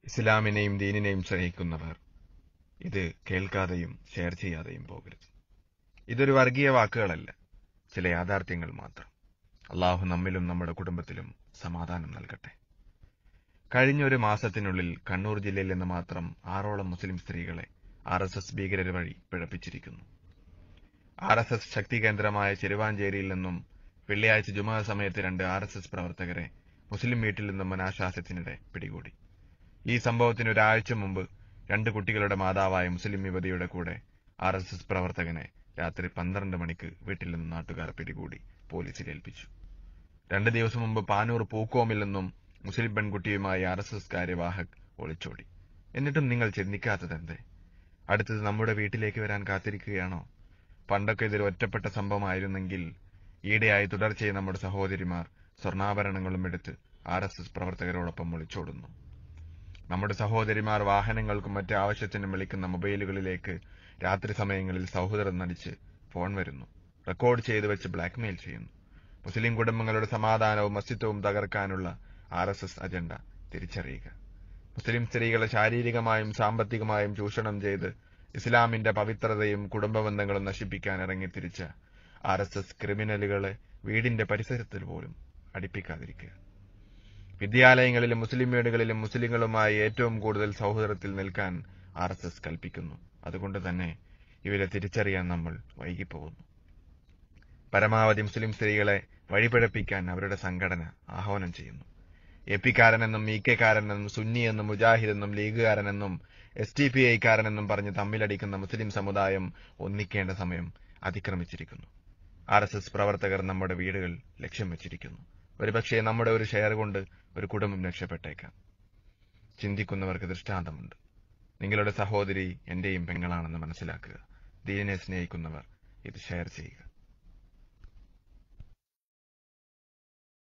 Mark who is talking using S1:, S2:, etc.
S1: ഇസ്ലാമിനെയും ദീനിനെയും സ്നേഹിക്കുന്നവർ ഇത് കേൾക്കാതെയും ഷെയർ ചെയ്യാതെയും പോകരുത്. ഇതൊരു വർഗീയ വാക്കുകളല്ല, ചില യാഥാർത്ഥ്യങ്ങൾ മാത്രം. അള്ളാഹു നമ്മിലും നമ്മുടെ കുടുംബത്തിലും സമാധാനം നൽകട്ടെ. കഴിഞ്ഞ ഒരു മാസത്തിനുള്ളിൽ കണ്ണൂർ ജില്ലയിൽ നിന്ന് മാത്രം 6ഓളം മുസ്ലിം സ്ത്രീകളെ RSS ഭീകരർ വഴി പിഴപ്പിച്ചിരിക്കുന്നു. RSS ശക്തി കേന്ദ്രമായ ചെരുവാഞ്ചേരിയിൽ നിന്നും വെള്ളിയാഴ്ച ജുമുഅ സമയത്ത് 2 RSS പ്രവർത്തകരെ മുസ്ലിം വീട്ടിൽ നിന്നും അനാശാസ്യത്തിനിടെ പിടികൂടി. ഈ സംഭവത്തിന് ഒരാഴ്ച മുമ്പ് 2 കുട്ടികളുടെ മാതാവായ മുസ്ലിം യുവതിയുടെ കൂടെ RSS പ്രവർത്തകനെ രാത്രി 12 മണിക്ക് വീട്ടിൽ നിന്നും നാട്ടുകാർ പിടികൂടി പോലീസിൽ ഏൽപ്പിച്ചു. 2 ദിവസം മുമ്പ് പാനൂർ പൂക്കോമിൽ നിന്നും മുസ്ലിം പെൺകുട്ടിയുമായി RSS കാര്യവാഹക് ഒളിച്ചോടി. എന്നിട്ടും നിങ്ങൾ ചിന്തിക്കാത്തതെന്തേ? അടുത്തത് നമ്മുടെ വീട്ടിലേക്ക് വരാൻ കാത്തിരിക്കുകയാണോ? പണ്ടൊക്കെ ഇതൊരു ഒറ്റപ്പെട്ട സംഭവമായിരുന്നെങ്കിൽ ഈയിടെയായി തുടർച്ചയായി നമ്മുടെ സഹോദരിമാർ സ്വർണ്ണാഭരണങ്ങളും എടുത്ത് RSS പ്രവർത്തകരോടൊപ്പം ഒളിച്ചോടുന്നു. നമ്മുടെ സഹോദരിമാർ വാഹനങ്ങൾക്കും മറ്റ് ആവശ്യത്തിനും വിളിക്കുന്ന മൊബൈലുകളിലേക്ക് രാത്രി സമയങ്ങളിൽ സൗഹൃദം നടിച്ച് ഫോൺ വരുന്നു, റെക്കോർഡ് ചെയ്തു വെച്ച് ബ്ലാക്ക്മെയിൽ ചെയ്യുന്നു. മുസ്ലിം കുടുംബങ്ങളുടെ സമാധാനവും അസ്തിത്വവും തകർക്കാനുള്ള RSS അജണ്ട തിരിച്ചറിയുക. മുസ്ലിം സ്ത്രീകളെ ശാരീരികമായും സാമ്പത്തികമായും ചൂഷണം ചെയ്ത് ഇസ്ലാമിന്റെ പവിത്രതയും കുടുംബബന്ധങ്ങളും നശിപ്പിക്കാൻ ഇറങ്ങിത്തിരിച്ച RSS ക്രിമിനലുകളെ വീടിന്റെ പരിസരത്തിൽ പോലും അടുപ്പിക്കാതിരിക്കുക. വിദ്യാലയങ്ങളിലും മുസ്ലിം വീടുകളിലും മുസ്ലിങ്ങളുമായി ഏറ്റവും കൂടുതൽ സൗഹൃദത്തിൽ നിൽക്കാൻ RSS കൽപ്പിക്കുന്നു. അതുകൊണ്ട് തന്നെ ഇവരെ തിരിച്ചറിയാൻ നമ്മൾ വൈകിപ്പോകുന്നു. പരമാവധി മുസ്ലിം സ്ത്രീകളെ വഴിപിഴപ്പിക്കാൻ അവരുടെ സംഘടന ആഹ്വാനം ചെയ്യുന്നു. AP കാരനെന്നും EK കാരനെന്നും സുന്നി എന്നും മുജാഹിദ് എന്നും ലീഗുകാരനെന്നും SDPI കാരനെന്നും പറഞ്ഞ് തമ്മിലടിക്കുന്ന മുസ്ലിം സമുദായം ഒന്നിക്കേണ്ട സമയം അതിക്രമിച്ചിരിക്കുന്നു. RSS പ്രവർത്തകർ നമ്മുടെ വീടുകൾ ലക്ഷ്യം വെച്ചിരിക്കുന്നു. ഒരുപക്ഷെ നമ്മുടെ ഒരു ഷെയർ കൊണ്ട് ഒരു കുടുംബം രക്ഷപ്പെട്ടേക്കാം. ചിന്തിക്കുന്നവർക്ക് ദൃഷ്ടാന്തമുണ്ട്. നിങ്ങളുടെ സഹോദരി എന്റെയും പെങ്ങളാണെന്ന് മനസ്സിലാക്കുക. ദീനിനെ സ്നേഹിക്കുന്നവർ ഇത് ഷെയർ ചെയ്യുക.